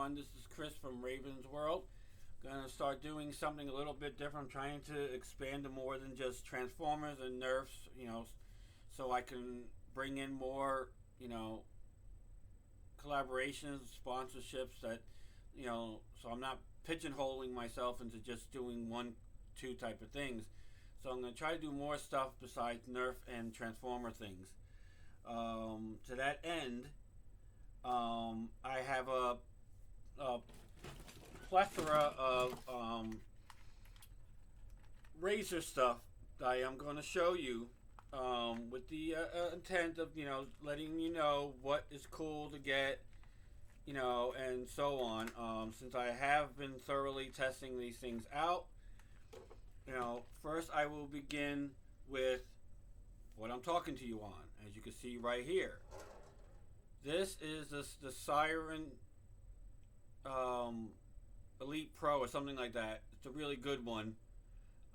everyone. This is Chris from Raven's World. Gonna start doing something a little bit different. I'm trying to expand to more than just Transformers and Nerfs, so I can bring in more, collaborations, sponsorships that, so I'm not pigeonholing myself into just doing one, two type of things. So I'm gonna try to do more stuff besides Nerf and Transformer things. To that end, I have a plethora of Razer stuff that I am going to show you with the intent of, letting you know what is cool to get, and so on. Since I have been thoroughly testing these things out, first I will begin with what I'm talking to you on, as you can see right here. This is the Siren Elite Pro or something like that. It's a really good one,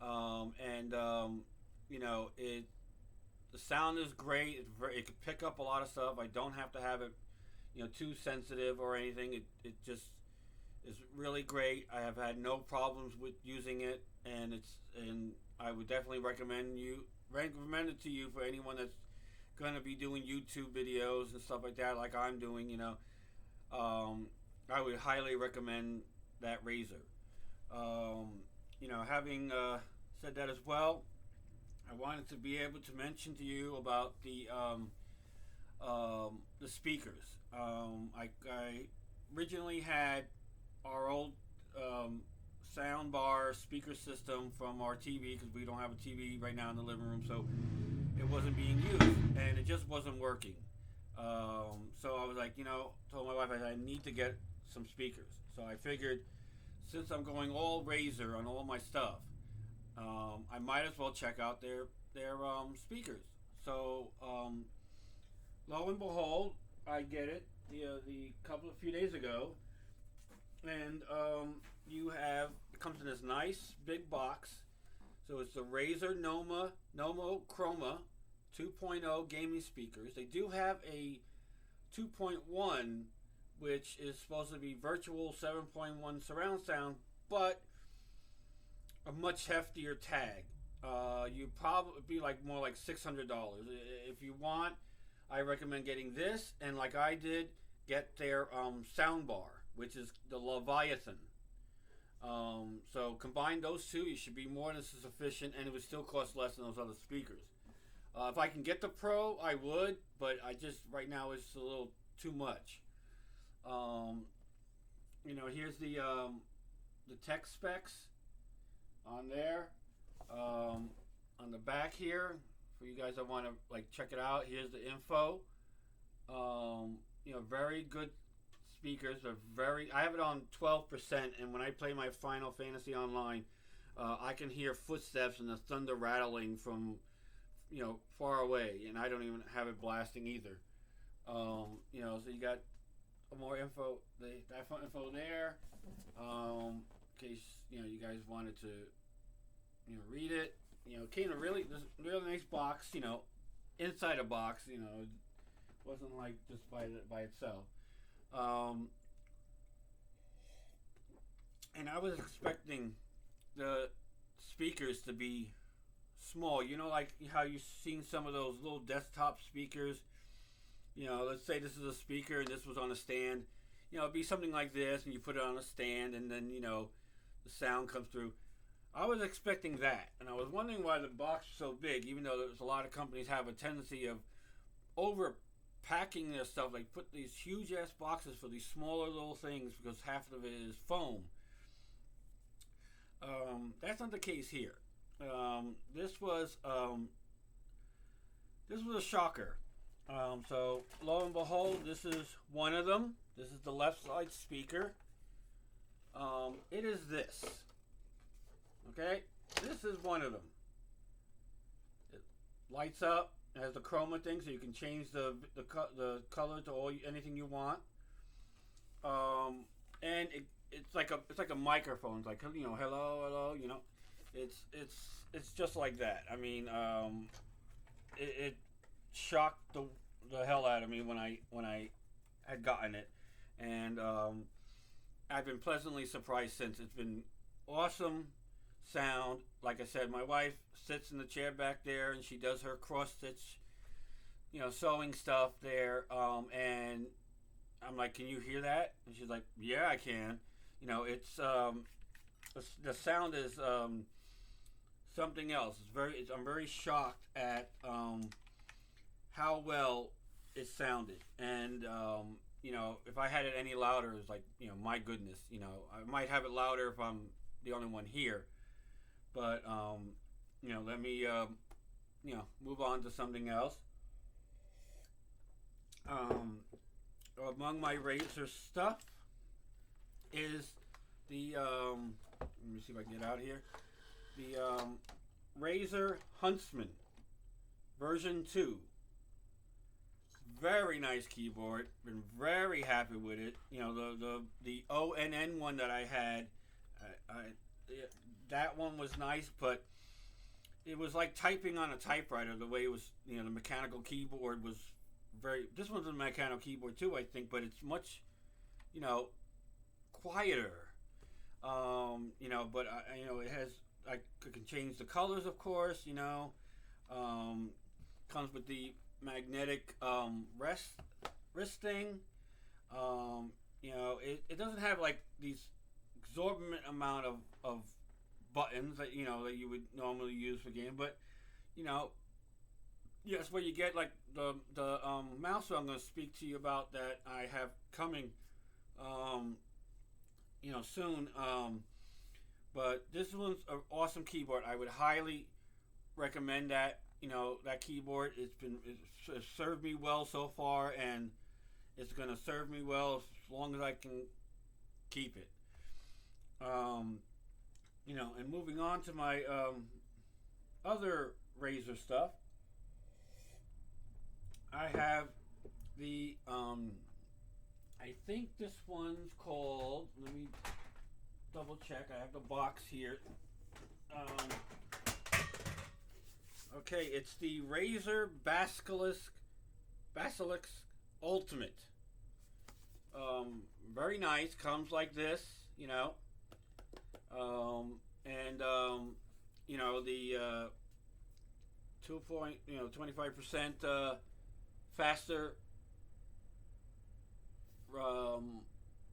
the sound is great. It can pick up a lot of stuff. I don't have to have it, too sensitive or anything. It just is really great. I have had no problems with using it, and I would definitely recommend it to you for anyone that's going to be doing YouTube videos and stuff like that, like I'm doing. I would highly recommend that Razer. Having said that as well, I wanted to be able to mention to you about the speakers. I originally had our old sound bar speaker system from our TV, because we don't have a TV right now in the living room, so it wasn't being used and it just wasn't working. So I was like, told my wife I need to get some speakers. So I figured, since I'm going all Razer on all my stuff, I might as well check out their speakers. So lo and behold, I get it the few days ago, and it comes in this nice big box. So it's the Razer Nomo Chroma 2.0 gaming speakers. They do have a 2.1, which is supposed to be virtual 7.1 surround sound, but a much heftier tag. You'd probably be more like $600. If you want, I recommend getting this, and like I did, get their sound bar, which is the Leviathan. So combine those two, you should be more than sufficient, and it would still cost less than those other speakers. If I can get the Pro, I would, but I just, right now, it's a little too much. Here's the tech specs on there. On the back here, for you guys that want to check it out, here's the info. Very good speakers. I have it on 12%, and when I play my Final Fantasy Online, I can hear footsteps and the thunder rattling from far away, and I don't even have it blasting either. So you got more info, that info there, in case you guys wanted to read it. Came in really nice box. Inside a box. It wasn't like just by itself. And I was expecting the speakers to be small. Like how you've seen some of those little desktop speakers. Let's say this is a speaker and this was on a stand. It'd be something like this, and you put it on a stand, and then the sound comes through. I was expecting that, and I was wondering why the box was so big, even though there's a lot of companies have a tendency of overpacking their stuff, put these huge ass boxes for these smaller little things, because half of it is foam. That's not the case here. This was a shocker. So lo and behold, this is one of them. This is the left side speaker. It is this. Okay, this is one of them. It lights up. It has the chroma thing, so you can change the color to anything you want. And it's like a microphone. It's like, hello. It's just like that. I mean, it shocked the hell out of me when I had gotten it, and I've been pleasantly surprised since. It's been awesome sound. Like I said, my wife sits in the chair back there and she does her cross stitch, sewing stuff there. And I'm like, "Can you hear that?" And she's like, "Yeah, I can." It's the sound is something else. I'm very shocked at how well it sounded, and if I had it any louder, it's like, my goodness, I might have it louder if I'm the only one here, but let me move on to something else. Among my Razer stuff is the let me see if I can get out of here. The Razer Huntsman version 2. Very nice keyboard. Been very happy with it. The ONN one that I had, that one was nice, but it was like typing on a typewriter. The way it was, the mechanical keyboard was very. This one's a mechanical keyboard too, I think, but it's much, quieter. But it has. I can change the colors, of course. Comes with the magnetic wrist thing. It doesn't have like these exorbitant amount of buttons that that you would normally use for game, but yes, where you get like the mouse I'm going to speak to you about that I have coming soon. But this one's an awesome keyboard. I would highly recommend that. That keyboard. It's served me well so far, and it's gonna serve me well as long as I can keep it. And moving on to my other Razer stuff, I have the I think this one's called. Let me double check. I have the box here. Okay, it's the Razer Basilics Ultimate. Very nice. Comes like this, the 25% faster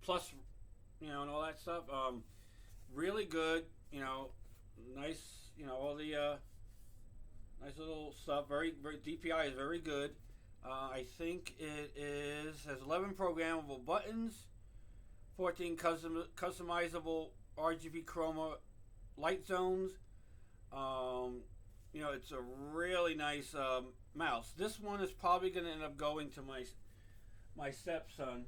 plus, and all that stuff. Really good. Nice. All the nice little stuff. Very, very DPI is very good. I think it has 11 programmable buttons, 14 customizable RGB chroma light zones. It's a really nice mouse. This one is probably going to end up going to my stepson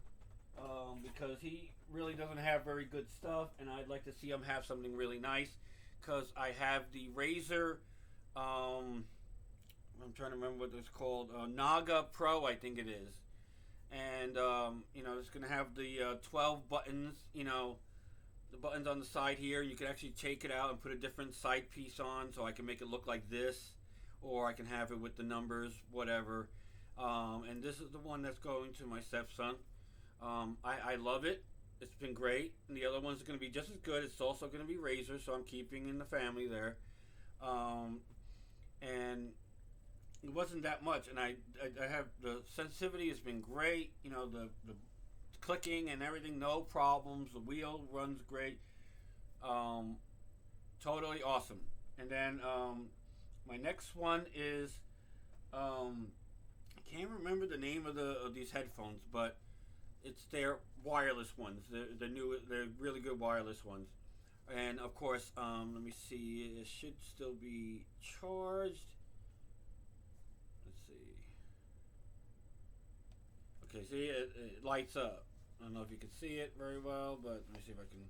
because he really doesn't have very good stuff, and I'd like to see him have something really nice. Because I have the Razer. I'm trying to remember what it's called. Naga Pro, I think it is. And, it's going to have the 12 buttons, the buttons on the side here. You can actually take it out and put a different side piece on, so I can make it look like this. Or I can have it with the numbers, whatever. And this is the one that's going to my stepson. I love it. It's been great. And the other ones are going to be just as good. It's also going to be Razer, so I'm keeping in the family there. And it wasn't that much, and I have the sensitivity has been great. The clicking and everything, no problems. The wheel runs great. Totally awesome. And then my next one is I can't remember the name of these headphones, but it's their wireless ones. They're really good wireless ones. And of course, let me see. It should still be charged. Let's see. Okay, see, it lights up. I don't know if you can see it very well, but let me see if I can.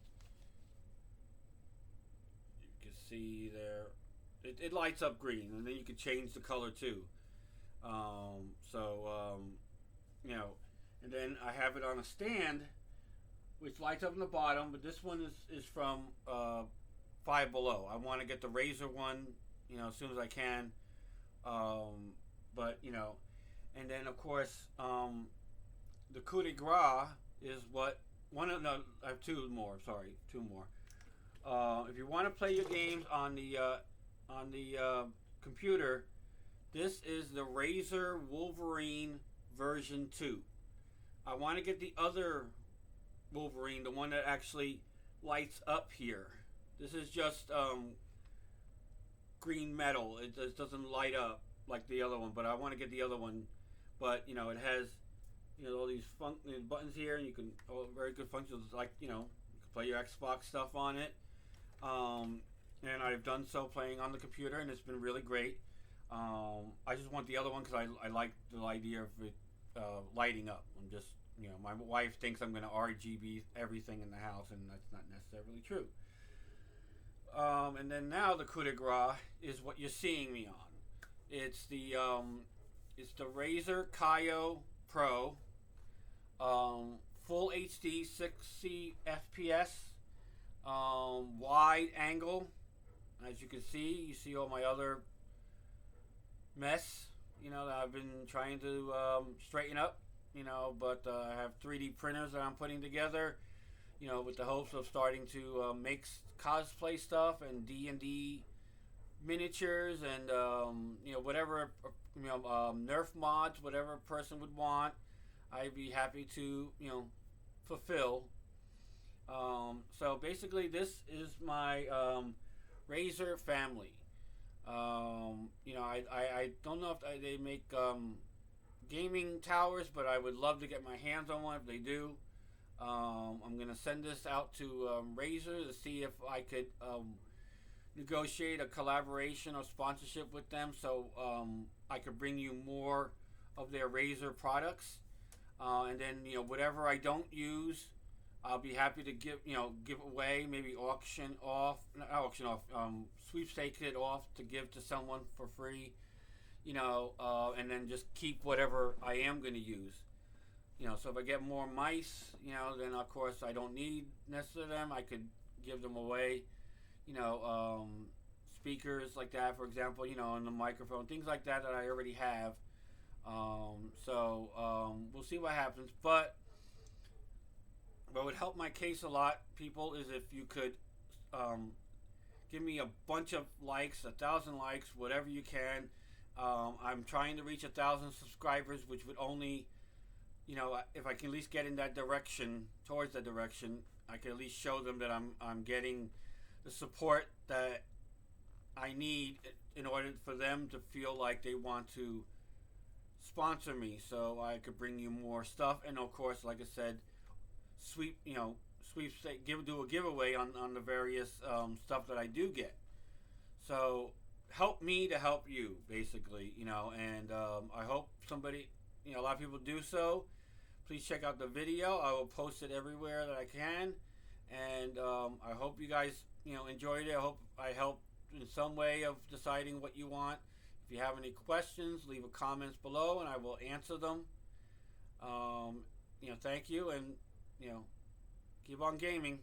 You can see there. It lights up green, and then you can change the color too. And then I have it on a stand, which lights up in the bottom, but this one is from Five Below. I want to get the Razer one, as soon as I can. And then of course, the coup de grace is what No, I have two more. Sorry, two more. If you want to play your games on the computer, this is the Razer Wolverine version 2. I want to get the other Wolverine, the one that actually lights up here. This is just green metal. It just doesn't light up like the other one, but I want to get the other one. But it has all these buttons here, and you can very good functions like you can play your Xbox stuff on it. And I've done so playing on the computer, and it's been really great. I just want the other one because I like the idea of it lighting up. I'm just my wife thinks I'm going to RGB everything in the house, and that's not necessarily true. And then now the coup de grace is what you're seeing me on. It's the Razer Kyo Pro, full HD 60 FPS, wide angle. As you can see, you see all my other mess, that I've been trying to straighten up, but I have 3D printers that I'm putting together, with the hopes of starting to make cosplay stuff and D&D miniatures and whatever Nerf mods, whatever a person would want, I'd be happy to fulfill. So basically, this is my Razer family. I don't know if they make gaming towers, but I would love to get my hands on one if they do. I'm going to send this out to Razer to see if I could negotiate a collaboration or sponsorship with them so I could bring you more of their Razer products. And then, whatever I don't use, I'll be happy to give away, maybe sweepstake it off to give to someone for free, and then just keep whatever I am going to use. So if I get more mice, then of course I don't need necessarily them. I could give them away, speakers like that, for example, and the microphone, things like that I already have. We'll see what happens. But what would help my case a lot, people, is if you could give me a bunch of likes, 1,000 likes, whatever you can. I'm trying to reach 1,000 subscribers, which would only, if I can at least get in that direction, towards that direction, I can at least show them that I'm getting the support that I need in order for them to feel like they want to sponsor me, so I could bring you more stuff. And of course, like I said, do a giveaway on the various stuff that I do get. So help me to help you, basically, and I hope somebody, a lot of people do so. Please check out the video. I will post it everywhere that I can, and I hope you guys, enjoyed it. I hope I helped in some way of deciding what you want. If you have any questions, leave a comments below, and I will answer them. Thank you, and keep on gaming.